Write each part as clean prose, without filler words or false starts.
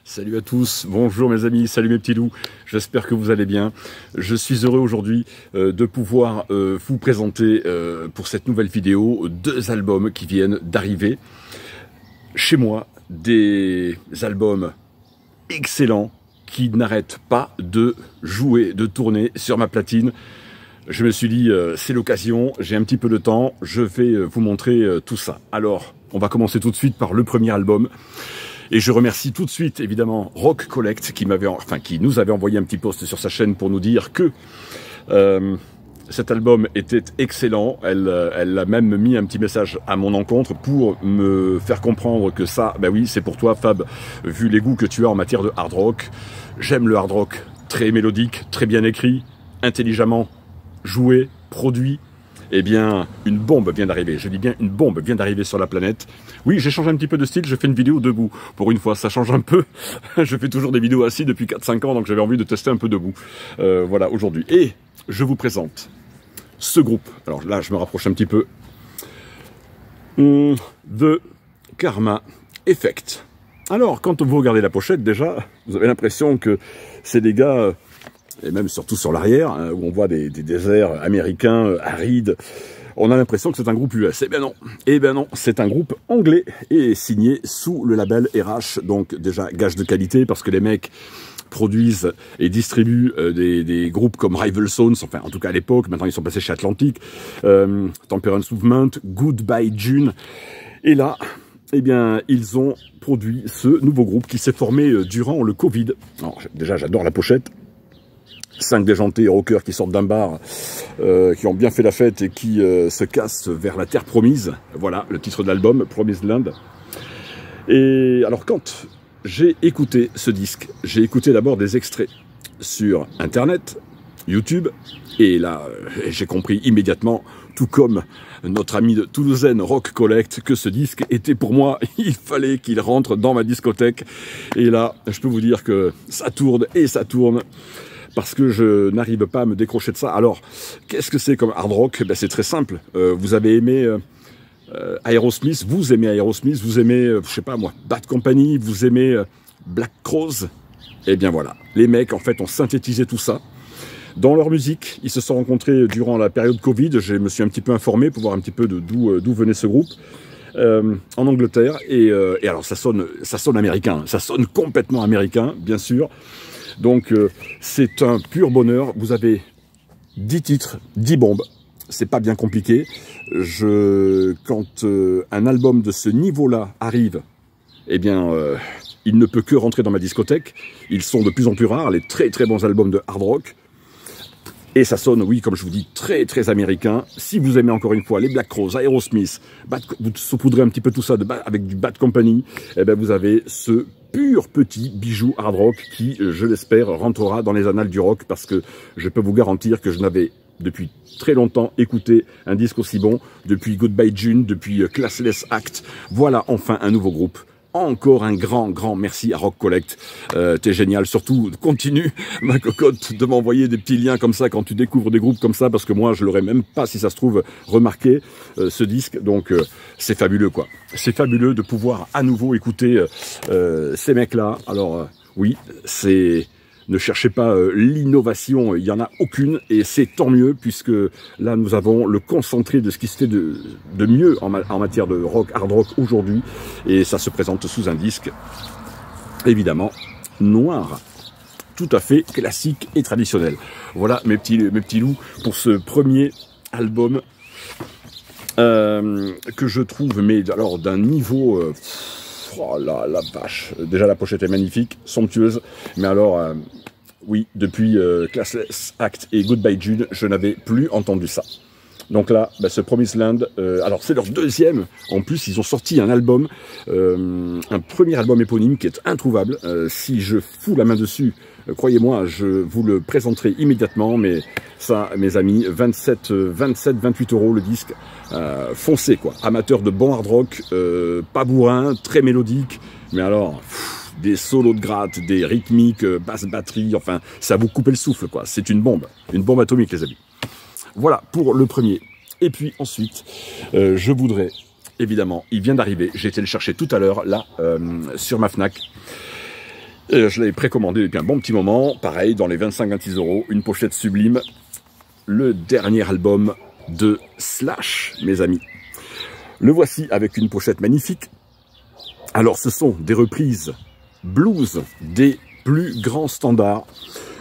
Salut à tous, bonjour mes amis, salut mes petits loups, j'espère que vous allez bien. Je suis heureux aujourd'hui de pouvoir vous présenter pour cette nouvelle vidéo 2 albums qui viennent d'arriver chez moi, des albums excellents qui n'arrêtent pas de jouer, de tourner sur ma platine. Je me suis dit, c'est l'occasion, j'ai un petit peu de temps, je vais vous montrer tout ça. Alors, on va commencer tout de suite par le premier album. Et je remercie tout de suite, évidemment, Rock Collect, qui nous avait envoyé un petit post sur sa chaîne pour nous dire que cet album était excellent. Elle a même mis un petit message à mon encontre pour me faire comprendre que ça, ben oui, c'est pour toi, Fab, vu les goûts que tu as en matière de hard rock. J'aime le hard rock très mélodique, très bien écrit, intelligemment joué, produit. Eh bien, une bombe vient d'arriver. Je dis bien une bombe vient d'arriver sur la planète. Oui, j'ai changé un petit peu de style, je fais une vidéo debout. Pour une fois, ça change un peu. Je fais toujours des vidéos assis depuis 4-5 ans, donc j'avais envie de tester un peu debout. Voilà, aujourd'hui. Et je vous présente ce groupe. Alors là, je me rapproche un petit peu. The Karma Effect. Alors, quand vous regardez la pochette, déjà, vous avez l'impression que c'est des gars... et même surtout sur l'arrière, hein, où on voit des déserts américains arides, on a l'impression que c'est un groupe US. Eh bien non, c'est un groupe anglais et signé sous le label RH, donc déjà gage de qualité, parce que les mecs produisent et distribuent des groupes comme Rival Sons, enfin en tout cas à l'époque, maintenant ils sont passés chez Atlantic, Temperance Movement, Goodbye June, et là... eh bien, ils ont produit ce nouveau groupe qui s'est formé durant le Covid. Alors, déjà, j'adore la pochette. 5 déjantés rockers qui sortent d'un bar, qui ont bien fait la fête et qui se cassent vers la terre promise. Voilà, le titre de l'album, Promised Land. Et alors, quand j'ai écouté ce disque, j'ai écouté d'abord des extraits sur Internet, YouTube, et là, j'ai compris immédiatement, tout comme notre ami de Toulousaine Rock Collect, que ce disque était pour moi, il fallait qu'il rentre dans ma discothèque. Et là, je peux vous dire que ça tourne et ça tourne, parce que je n'arrive pas à me décrocher de ça. Alors, qu'est-ce que c'est comme hard rock? Ben, c'est très simple. Vous avez aimé Aerosmith, vous aimez Aerosmith, vous aimez, je sais pas moi, Bad Company, vous aimez Black Crowes. Eh bien voilà, les mecs, en fait, ont synthétisé tout ça. Dans leur musique, ils se sont rencontrés durant la période Covid. Je me suis un petit peu informé pour voir un petit peu d'où venait ce groupe. En Angleterre. Et alors, ça sonne américain. Ça sonne complètement américain, bien sûr. Donc, c'est un pur bonheur. Vous avez 10 titres, 10 bombes. C'est pas bien compliqué. Quand un album de ce niveau-là arrive, eh bien, il ne peut que rentrer dans ma discothèque. Ils sont de plus en plus rares, les très très bons albums de hard rock. Et ça sonne, oui, comme je vous dis, très très américain. Si vous aimez encore une fois les Black Crowes, Aerosmith, vous saupoudrez un petit peu tout ça avec du Bad Company, eh bien vous avez ce pur petit bijou hard rock qui, je l'espère, rentrera dans les annales du rock, parce que je peux vous garantir que je n'avais depuis très longtemps écouté un disque aussi bon, depuis Goodbye June, depuis Classless Act. Voilà enfin un nouveau groupe. Encore un grand merci à Rock Collect. T'es génial. Surtout, continue, ma cocotte, de m'envoyer des petits liens comme ça quand tu découvres des groupes comme ça, parce que moi, je l'aurais même pas, si ça se trouve, remarqué, ce disque. Donc, c'est fabuleux, quoi. C'est fabuleux de pouvoir à nouveau écouter ces mecs-là. Alors, oui, c'est... Ne cherchez pas l'innovation, il n'y en a aucune, et c'est tant mieux, puisque là nous avons le concentré de ce qui se fait de mieux en matière de rock, hard rock aujourd'hui, et ça se présente sous un disque, évidemment, noir, tout à fait classique et traditionnel. Voilà mes petits loups pour ce premier album que je trouve, mais alors d'un niveau... oh là, la vache. Déjà la pochette est magnifique, somptueuse, mais alors, oui, depuis Classless Act et Goodbye June, je n'avais plus entendu ça. Donc là, bah, ce Promised Land, alors c'est leur deuxième, en plus ils ont sorti un album, un premier album éponyme qui est introuvable. Si je fous la main dessus, croyez-moi, je vous le présenterai immédiatement, mais ça, mes amis, 28 € le disque, foncez quoi, amateur de bon hard rock, pas bourrin, très mélodique, mais alors... des solos de gratte, des rythmiques, basse batterie, enfin, ça vous coupe le souffle, quoi. C'est une bombe atomique, les amis. Voilà pour le premier. Et puis ensuite, je voudrais, évidemment, il vient d'arriver, j'ai été le chercher tout à l'heure, là, sur ma Fnac. Et je l'avais précommandé depuis un bon petit moment, pareil, dans les 25-26 €, une pochette sublime, le dernier album de Slash, mes amis. Le voici avec une pochette magnifique. Alors, ce sont des reprises blues des plus grands standards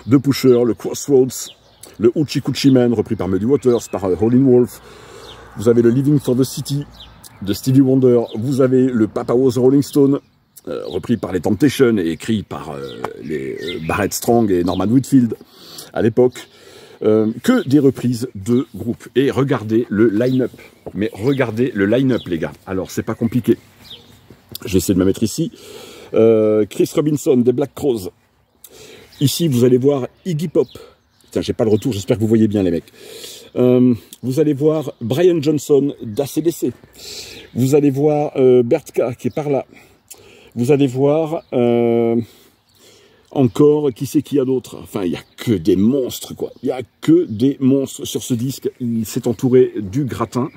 de Pusher, le Crossroads, le Hoochie Coochie Man, repris par Muddy Waters, par Howlin' Wolf. Vous avez le Living for the City de Stevie Wonder. Vous avez le Papa Was Rolling Stone, repris par les Temptations et écrit par les Barrett Strong et Norman Whitfield à l'époque. Que des reprises de groupes. Et regardez le line-up. Mais regardez le line-up, les gars. Alors, c'est pas compliqué. J'essaie de me mettre ici. Chris Robinson des Black Crowes. Ici, vous allez voir Iggy Pop. Tiens, j'ai pas le retour, j'espère que vous voyez bien, les mecs. Vous allez voir Brian Johnson d'ACDC. Vous allez voir Bertka qui est par là. Vous allez voir encore, qui c'est qu'il y a d'autre? Enfin, il n'y a que des monstres, quoi. Il n'y a que des monstres sur ce disque. Il s'est entouré du gratin.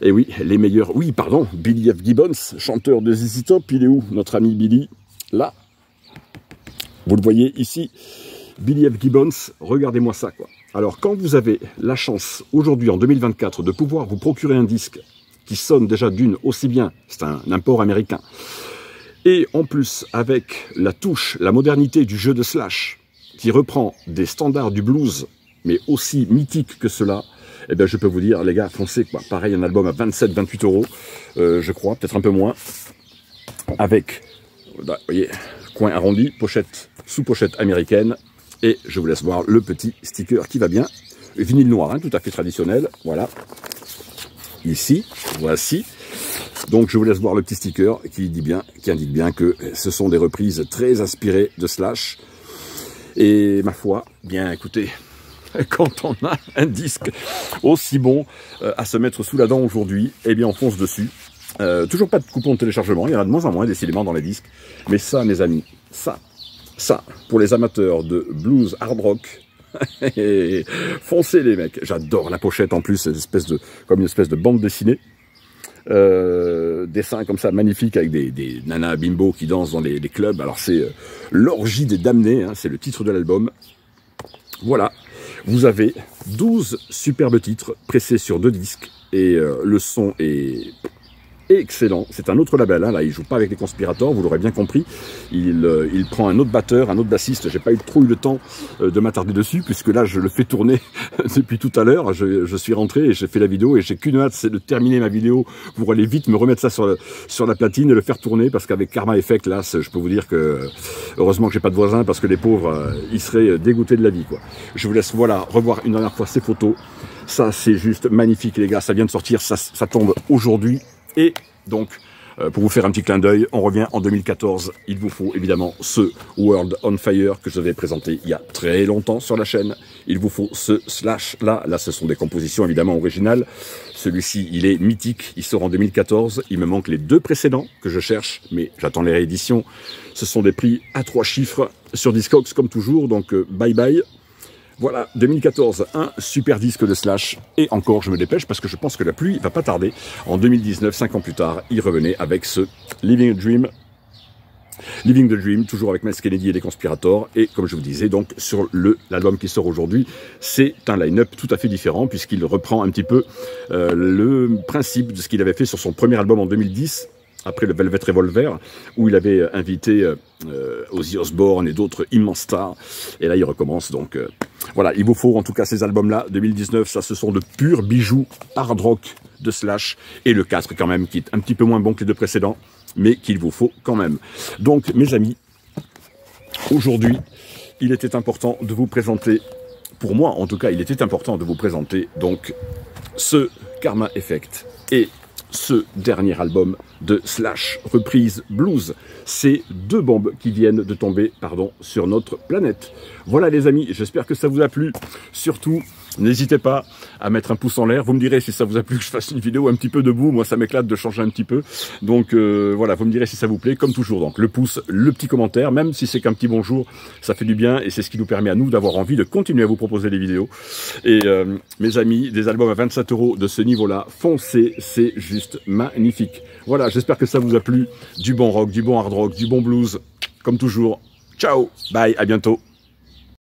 Et oui, les meilleurs... Oui, pardon, Billy F. Gibbons, chanteur de ZZ Top. Il est où, notre ami Billy? Là. Vous le voyez ici. Billy F. Gibbons, regardez-moi ça, quoi. Alors, quand vous avez la chance, aujourd'hui, en 2024, de pouvoir vous procurer un disque qui sonne déjà d'une aussi bien, c'est un import américain, et en plus, avec la touche, la modernité du jeu de Slash, qui reprend des standards du blues, mais aussi mythiques que cela, eh bien, je peux vous dire, les gars, foncez, quoi. Pareil, un album à 27-28 €, je crois, peut-être un peu moins, avec, vous voyez, coin arrondi, pochette, sous-pochette américaine, et je vous laisse voir le petit sticker qui va bien. Vinyle noir, hein, tout à fait traditionnel, voilà. Ici, voici. Donc je vous laisse voir le petit sticker qui indique bien que ce sont des reprises très inspirées de Slash. Et ma foi, bien écoutez, quand on a un disque aussi bon à se mettre sous la dent aujourd'hui, eh bien on fonce dessus. Toujours pas de coupon de téléchargement, il y en a de moins en moins décidément dans les disques. Mais ça, mes amis, ça, pour les amateurs de blues hard rock, foncez les mecs. J'adore la pochette en plus, comme une espèce de bande dessinée. Dessin comme ça magnifique avec des nanas bimbo qui dansent dans les clubs. Alors c'est l'orgie des damnés, hein, c'est le titre de l'album. Voilà, vous avez 12 superbes titres pressés sur 2 disques et le son est excellent. C'est un autre label, hein. Là il joue pas avec les Conspirators, vous l'aurez bien compris. Il prend un autre batteur, un autre bassiste. J'ai pas trop eu le temps de m'attarder dessus puisque là je le fais tourner depuis tout à l'heure. Je suis rentré et j'ai fait la vidéo et j'ai qu'une hâte, c'est de terminer ma vidéo pour aller vite me remettre ça sur la platine et le faire tourner parce qu'avec Karma Effect là, je peux vous dire que heureusement que j'ai pas de voisins parce que les pauvres ils seraient dégoûtés de la vie, quoi. Je vous laisse voilà revoir une dernière fois ces photos. Ça c'est juste magnifique, les gars. Ça vient de sortir, ça tombe aujourd'hui. Et donc, pour vous faire un petit clin d'œil, on revient en 2014. Il vous faut évidemment ce World on Fire que je vous avais présenté il y a très longtemps sur la chaîne. Il vous faut ce Slash là. Là, ce sont des compositions évidemment originales. Celui-ci, il est mythique. Il sort en 2014. Il me manque les 2 précédents que je cherche, mais j'attends les rééditions. Ce sont des prix à 3 chiffres sur Discogs comme toujours. Donc, bye bye. Voilà, 2014, un super disque de Slash. Et encore, je me dépêche parce que je pense que la pluie va pas tarder. En 2019, 5 ans plus tard, il revenait avec ce Living the Dream, toujours avec Miles Kennedy et les Conspirators. Et comme je vous disais, donc, sur l'album qui sort aujourd'hui, c'est un line-up tout à fait différent puisqu'il reprend un petit peu le principe de ce qu'il avait fait sur son premier album en 2010. Après le Velvet Revolver, où il avait invité Ozzy Osbourne et d'autres immenses stars. Et là, il recommence. Donc, voilà, il vous faut en tout cas ces albums-là. 2019, ça, ce sont de purs bijoux hard rock de Slash. Et le 4, quand même, qui est un petit peu moins bon que les 2 précédents, mais qu'il vous faut quand même. Donc, mes amis, aujourd'hui, il était important de vous présenter, pour moi, en tout cas, il était important de vous présenter, donc, ce Karma Effect et ce dernier album de Slash, reprise blues. C'est 2 bombes qui viennent de tomber, sur notre planète. Voilà les amis, j'espère que ça vous a plu. Surtout, n'hésitez pas à mettre un pouce en l'air. Vous me direz si ça vous a plu que je fasse une vidéo un petit peu debout. Moi, ça m'éclate de changer un petit peu. Donc voilà, vous me direz si ça vous plaît. Comme toujours, donc le pouce, le petit commentaire, même si c'est qu'un petit bonjour, ça fait du bien et c'est ce qui nous permet à nous d'avoir envie de continuer à vous proposer des vidéos. Et mes amis, des albums à 27 € de ce niveau-là, foncez, c'est juste magnifique. Voilà, j'espère que ça vous a plu. Du bon rock, du bon hard rock, du bon blues, comme toujours. Ciao, bye, à bientôt.